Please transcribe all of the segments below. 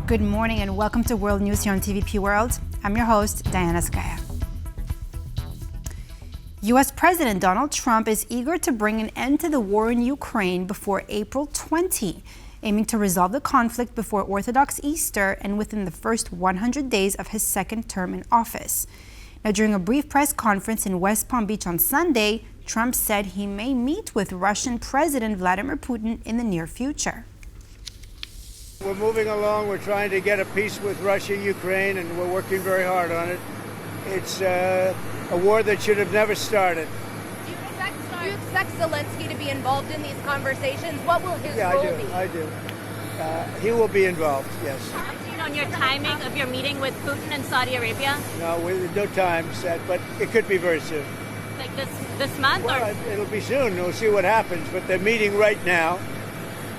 Good morning and welcome to World News here on TVP World. I'm your host, Diana Skaya. U.S. President Donald Trump is eager to bring an end to the war in Ukraine before April 20, aiming to resolve the conflict before Orthodox Easter and within the first 100 days of his second term in office. Now, during a brief press conference in West Palm Beach on Sunday, Trump said he may meet with Russian President Vladimir Putin in the near future. We're moving along. We're trying to get a peace with Russia, Ukraine, and we're working very hard on it. It's a war that should have never started. Do you expect Zelensky to be involved in these conversations? What will his role be? I do. He will be involved, yes. Update on your timing of your meeting with Putin in Saudi Arabia? No, no time set, but it could be very soon. Like this month? Well, or? It'll be soon. We'll see what happens. But they're meeting right now.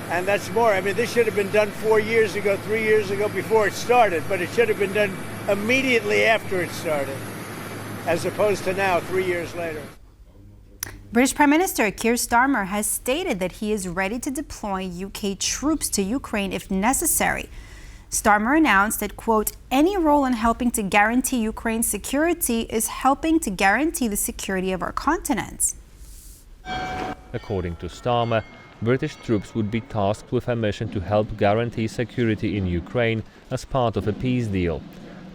And that's more. I mean, this should have been done 4 years ago, 3 years ago, before it started. But it should have been done immediately after it started, as opposed to now, 3 years later. British Prime Minister Keir Starmer has stated that he is ready to deploy UK troops to Ukraine if necessary. Starmer announced that, quote, any role in helping to guarantee Ukraine's security is helping to guarantee the security of our continent. According to Starmer, British troops would be tasked with a mission to help guarantee security in Ukraine as part of a peace deal.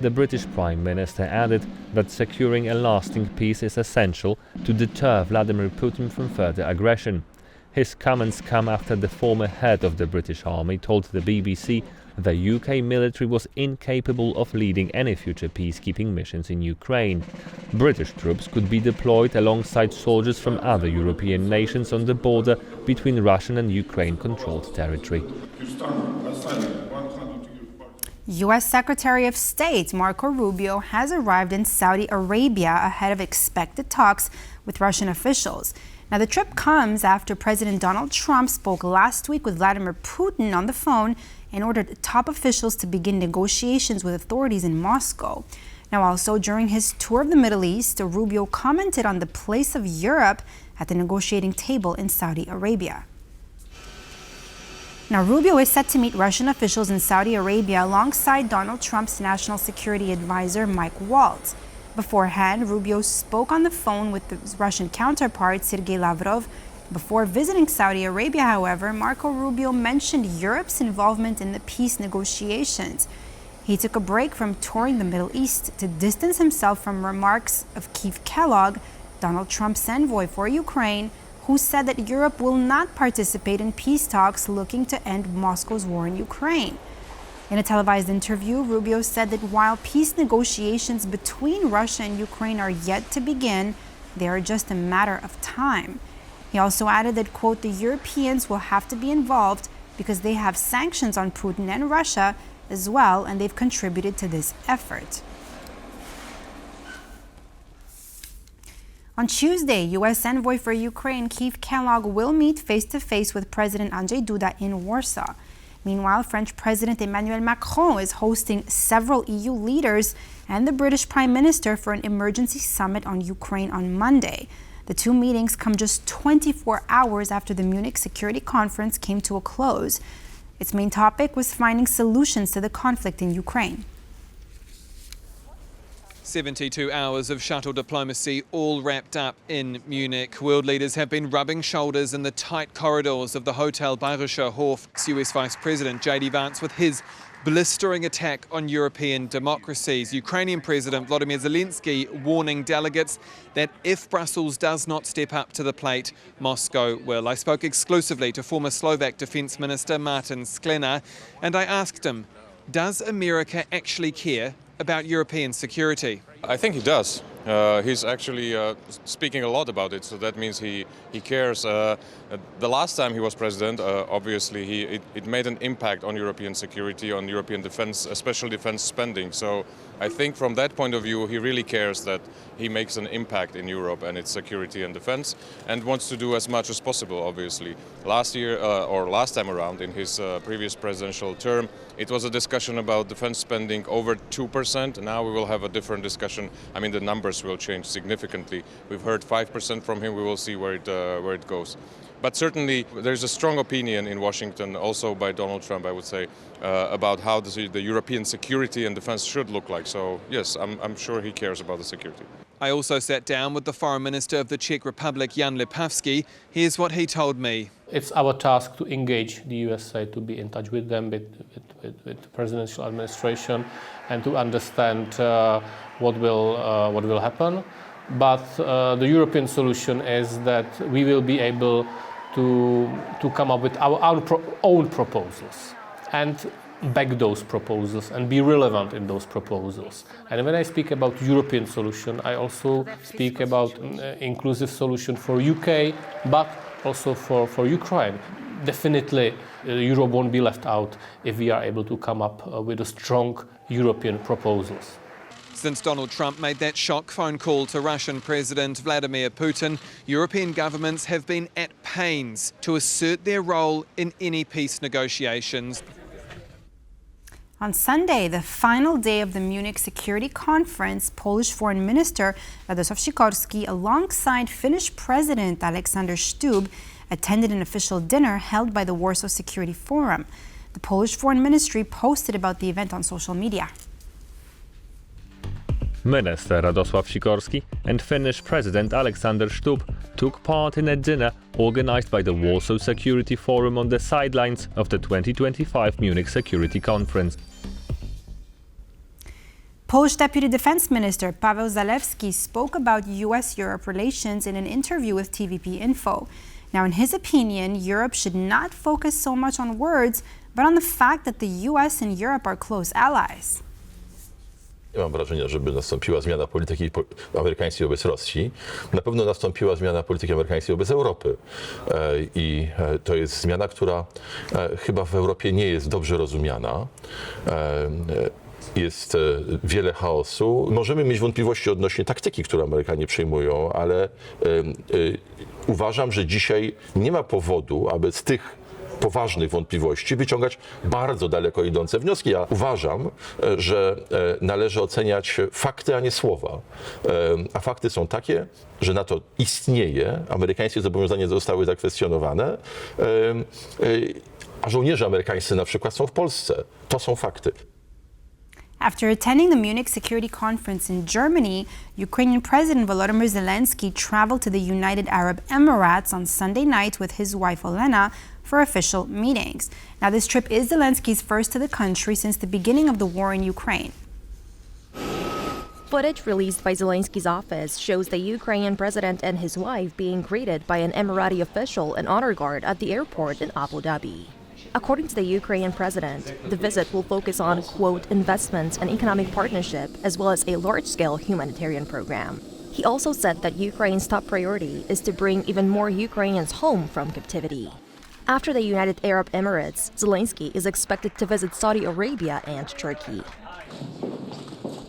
The British Prime Minister added that securing a lasting peace is essential to deter Vladimir Putin from further aggression. His comments come after the former head of the British Army told the BBC the UK military was incapable of leading any future peacekeeping missions in Ukraine. British troops could be deployed alongside soldiers from other European nations on the border between Russian and Ukraine-controlled territory. U.S. Secretary of State Marco Rubio has arrived in Saudi Arabia ahead of expected talks with Russian officials. Now, the trip comes after President Donald Trump spoke last week with Vladimir Putin on the phone and ordered top officials to begin negotiations with authorities in Moscow. Now, also during his tour of the Middle East, Rubio commented on the place of Europe at the negotiating table in Saudi Arabia. Now, Rubio is set to meet Russian officials in Saudi Arabia alongside Donald Trump's national security advisor, Mike Waltz. Beforehand, Rubio spoke on the phone with his Russian counterpart, Sergei Lavrov. Before visiting Saudi Arabia, however, Marco Rubio mentioned Europe's involvement in the peace negotiations. He took a break from touring the Middle East to distance himself from remarks of Keith Kellogg, Donald Trump's envoy for Ukraine, who said that Europe will not participate in peace talks looking to end Moscow's war in Ukraine. In a televised interview, Rubio said that while peace negotiations between Russia and Ukraine are yet to begin, they are just a matter of time. He also added that, quote, the Europeans will have to be involved because they have sanctions on Putin and Russia as well, and they've contributed to this effort. On Tuesday, U.S. envoy for Ukraine Keith Kellogg will meet face-to-face with President Andrzej Duda in Warsaw. Meanwhile, French President Emmanuel Macron is hosting several EU leaders and the British Prime Minister for an emergency summit on Ukraine on Monday. The two meetings come just 24 hours after the Munich Security Conference came to a close. Its main topic was finding solutions to the conflict in Ukraine. 72 hours of shuttle diplomacy all wrapped up in Munich. World leaders have been rubbing shoulders in the tight corridors of the Hotel Bayerischer Hof. US Vice President J.D. Vance with his blistering attack on European democracies. Ukrainian President Volodymyr Zelensky warning delegates that if Brussels does not step up to the plate, Moscow will. I spoke exclusively to former Slovak Defence Minister Martin Sklena, and I asked him, does America actually care about European security? I think he does. He's actually speaking a lot about it, so that means he cares. The last time he was president, obviously it made an impact on European security, on European defense, especially defense spending. So I think from that point of view, he really cares that he makes an impact in Europe and its security and defense, and wants to do as much as possible, obviously. Last year, or last time around, in his previous presidential term, it was a discussion about defense spending over 2%. Now we will have a different discussion. I mean, the numbers will change significantly. We've heard 5% from him. We will see where it goes. But certainly there's a strong opinion in Washington, also by Donald Trump, I would say, about how the European security and defense should look like. So yes, I'm sure he cares about the security. I also sat down with the Foreign Minister of the Czech Republic, Jan Lipavsky. Here's what he told me. It's our task to engage the USA, to be in touch with them, with the presidential administration, and to understand what will happen. But the European solution is that we will be able to come up with our own proposals and back those proposals and be relevant in those proposals. And when I speak about European solution, I also speak about inclusive solution for UK, but also for Ukraine. Definitely, Europe won't be left out if we are able to come up with a strong European proposals. Since Donald Trump made that shock phone call to Russian President Vladimir Putin, European governments have been at pains to assert their role in any peace negotiations. On Sunday, the final day of the Munich Security Conference, Polish Foreign Minister Radosław Sikorski, alongside Finnish President Alexander Stubb, attended an official dinner held by the Warsaw Security Forum. The Polish Foreign Ministry posted about the event on social media. Minister Radosław Sikorski and Finnish President Alexander Stubb took part in a dinner organized by the Warsaw Security Forum on the sidelines of the 2025 Munich Security Conference. Polish Deputy Defense Minister Paweł Zalewski spoke about U.S.-Europe relations in an interview with TVP Info. Now, in his opinion, Europe should not focus so much on words, but on the fact that the U.S. and Europe are close allies. Nie mam wrażenia, żeby nastąpiła zmiana polityki amerykańskiej wobec Rosji. Na pewno nastąpiła zmiana polityki amerykańskiej wobec Europy. I to jest zmiana, która chyba w Europie nie jest dobrze rozumiana. Jest wiele chaosu. Możemy mieć wątpliwości odnośnie taktyki, którą Amerykanie przyjmują, ale uważam, że dzisiaj nie ma powodu, aby z tych poważnych wątpliwości wyciągać bardzo daleko idące wnioski. Ja uważam, że należy oceniać fakty, a nie słowa. A fakty są takie, że NATO istnieje, amerykańskie zobowiązania zostały zakwestionowane, a żołnierze amerykańscy na przykład są w Polsce. To są fakty. After attending the Munich Security Conference in Germany, Ukrainian President Volodymyr Zelensky traveled to the United Arab Emirates on Sunday night with his wife Olena for official meetings. Now, this trip is Zelensky's first to the country since the beginning of the war in Ukraine. Footage released by Zelensky's office shows the Ukrainian president and his wife being greeted by an Emirati official and honor guard at the airport in Abu Dhabi. According to the Ukrainian president, the visit will focus on, quote, investments and economic partnership, as well as a large-scale humanitarian program. He also said that Ukraine's top priority is to bring even more Ukrainians home from captivity. After the United Arab Emirates, Zelensky is expected to visit Saudi Arabia and Turkey.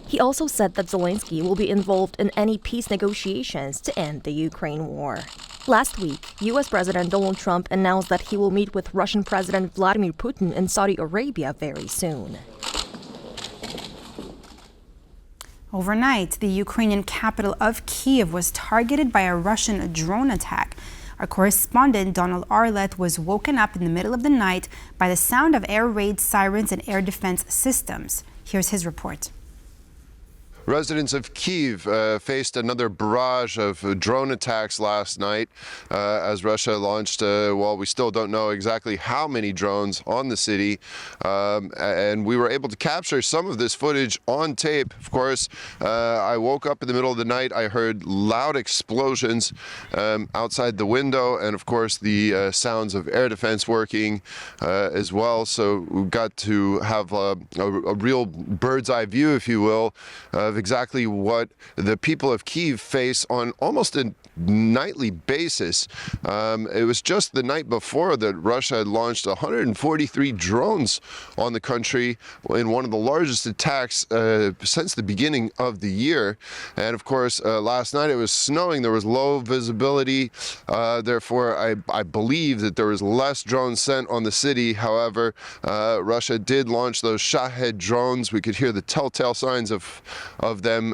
He also said that Zelensky will be involved in any peace negotiations to end the Ukraine war. Last week, U.S. President Donald Trump announced that he will meet with Russian President Vladimir Putin in Saudi Arabia very soon. Overnight, the Ukrainian capital of Kyiv was targeted by a Russian drone attack. Our correspondent Donald Arlett was woken up in the middle of the night by the sound of air raid sirens and air defense systems. Here's his report. Residents of Kyiv faced another barrage of drone attacks last night as Russia launched, well, we still don't know exactly how many drones on the city. And we were able to capture some of this footage on tape. Of course, I woke up in the middle of the night. I heard loud explosions outside the window and, of course, the sounds of air defense working as well. So we got to have a real bird's eye view, if you will, of exactly what the people of Kyiv face on almost a nightly basis. It was just the night before that Russia had launched 143 drones on the country in one of the largest attacks since the beginning of the year. And of course, last night it was snowing. There was low visibility. Therefore, I believe that there was less drones sent on the city. However, Russia did launch those Shahed drones. We could hear the telltale signs of of them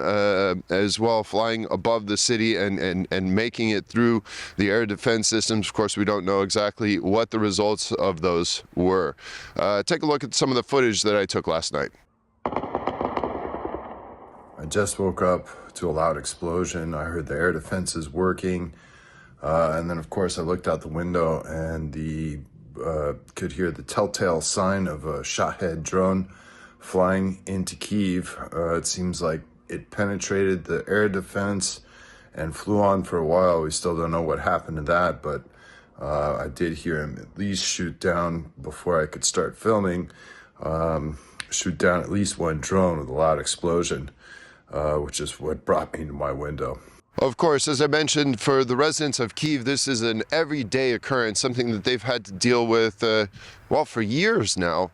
as well, flying above the city and making it through the air defense systems. Of course, we don't know exactly what the results of those were. Take a look at some of the footage that I took last night. I just woke up to a loud explosion. I heard the air defenses working. And then, of course, I looked out the window and could hear the telltale sign of a Shahed drone flying into Kyiv. It seems like it penetrated the air defense and flew on for a while. We still don't know what happened to that, but I did hear him at least shoot down, before I could start filming, shoot down at least one drone with a loud explosion, which is what brought me to my window. Of course, as I mentioned, for the residents of Kyiv, this is an everyday occurrence, something that they've had to deal with, well, for years now,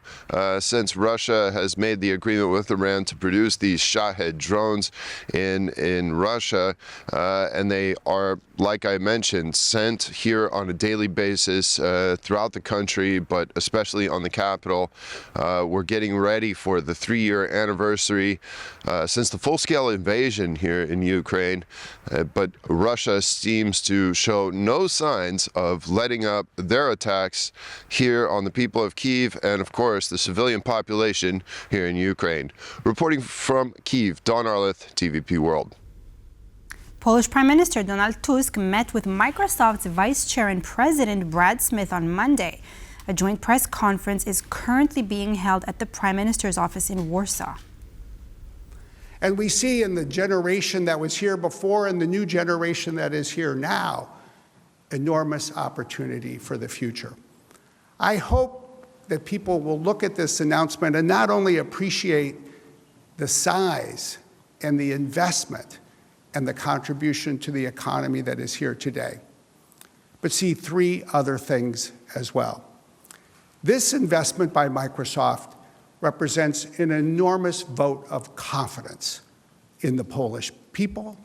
since Russia has made the agreement with Iran to produce these Shahed drones in Russia. And they are, like I mentioned, sent here on a daily basis throughout the country, but especially on the capital. We're getting ready for the 3-year anniversary since the full-scale invasion here in Ukraine. But Russia seems to show no signs of letting up their attacks here on the people of Kyiv and, of course, the civilian population here in Ukraine. Reporting from Kyiv, Don Arleth, TVP World. Polish Prime Minister Donald Tusk met with Microsoft's Vice Chair and President Brad Smith on Monday. A joint press conference is currently being held at the Prime Minister's office in Warsaw. And we see in the generation that was here before and the new generation that is here now, enormous opportunity for the future. I hope that people will look at this announcement and not only appreciate the size and the investment and the contribution to the economy that is here today, but see 3 other things as well. This investment by Microsoft represents an enormous vote of confidence in the Polish people,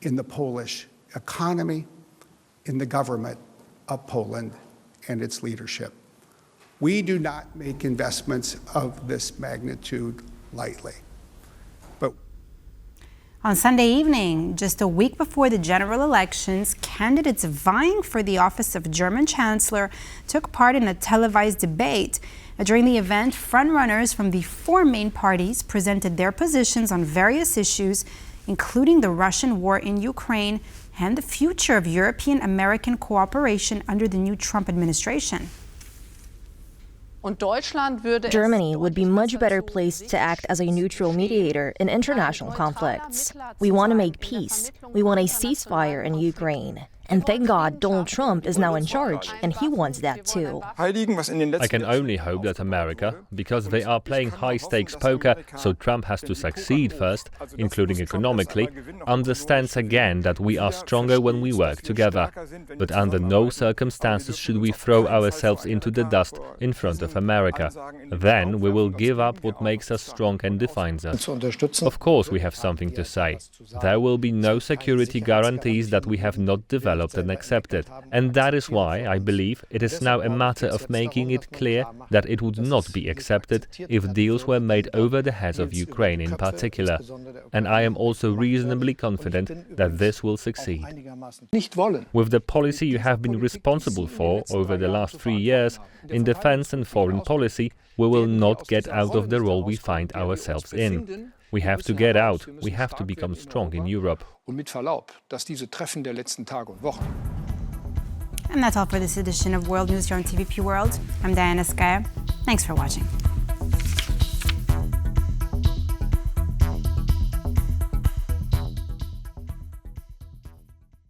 in the Polish economy, in the government of Poland and its leadership. We do not make investments of this magnitude lightly. But on Sunday evening, just a week before the general elections, candidates vying for the office of German Chancellor took part in a televised debate. During the event, frontrunners from the 4 main parties presented their positions on various issues, including the Russian war in Ukraine and the future of European-American cooperation under the new Trump administration. Germany would be much better placed to act as a neutral mediator in international conflicts. We want to make peace. We want a ceasefire in Ukraine. And thank God Donald Trump is now in charge, and he wants that too. I can only hope that America, because they are playing high-stakes poker, so Trump has to succeed first, including economically, understands again that we are stronger when we work together. But under no circumstances should we throw ourselves into the dust in front of America. Then we will give up what makes us strong and defines us. Of course we have something to say. There will be no security guarantees that we have not developed and accepted. And that is why I believe it is now a matter of making it clear that it would not be accepted if deals were made over the heads of Ukraine in particular. And I am also reasonably confident that this will succeed. With the policy you have been responsible for over the last 3 years in defense and foreign policy, we will not get out of the role we find ourselves in. We have to get out. We have to become strong in Europe. And that's all for this edition of World News here on TVP World. I'm Diana Skaya. Thanks for watching.